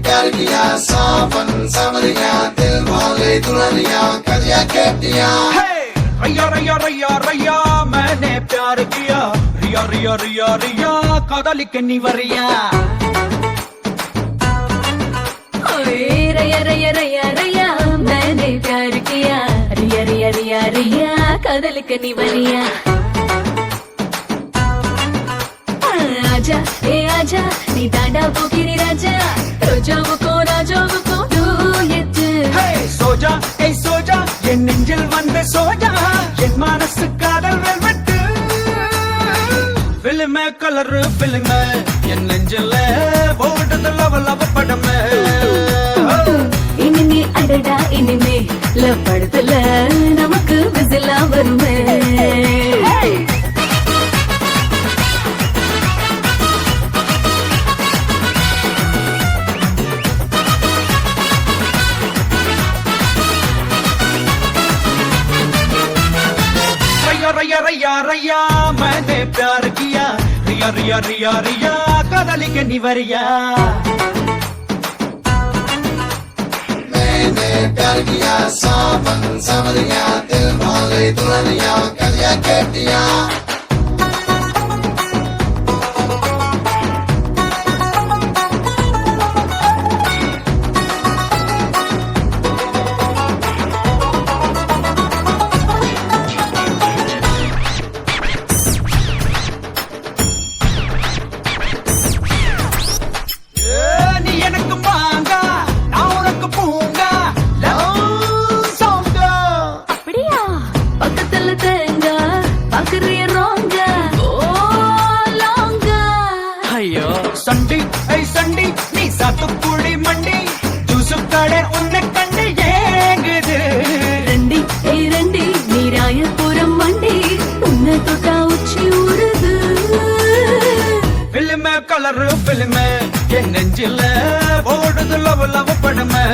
प्यार किया सावन सावरिया दिल वाले दुल्हनिया कलिया केटिया रैया रैया रैया रैया मैंने प्यार किया रिया रिया रिया रिया कादलिक निवरिया रैया रैया रैया रैया मैंने प्यार किया रिया रिया रिया रिया कादलिक निवरिया आजा ए आजा नी दांडा पोकिरी राजा रोजोवुको डूयेट சோஜா ஏய் சோஜா என் நெஞ்சில் வந்து சோஜா என் மனசு காதல் வெல்வெட்டு பிலிமே கலர் பிலிமே என் நெஞ்சில் ஓடுது லவ் லவ் படமே இனிமே அடடா இனிமே லவ் படத்துல நமக்கு விசிலா வருமே रैया रैया रैया मैंने प्यार किया रिया रिया रिया रिया कादलिक निवरिया मैंने प्यार किया सावन सावरिया दिल वाले दुल्हनिया कलिया केटिया நீ எனக்கு மாங்கா நான் உனக்கு பூங்கா லவ் சாங்கா அப்படியா பக்கத்துல தேங்கா பாக்குறிய ரோங்க ஓ லாங்கா ஐயோ சண்டி ஐ சண்டி நீ சாத்துக்குடி மண்டி ஜூசு கடை உன்னை கண்டு ஏங்குது ரெண்டி ஏய் ரெண்டி நீராயபுரம் வண்டி உன்னை தொட்டா உச்சி ஊறுது பிலிமே கலர் பிலிமே என் நெஞ்சில ஓடுது லவ் லவ் படமே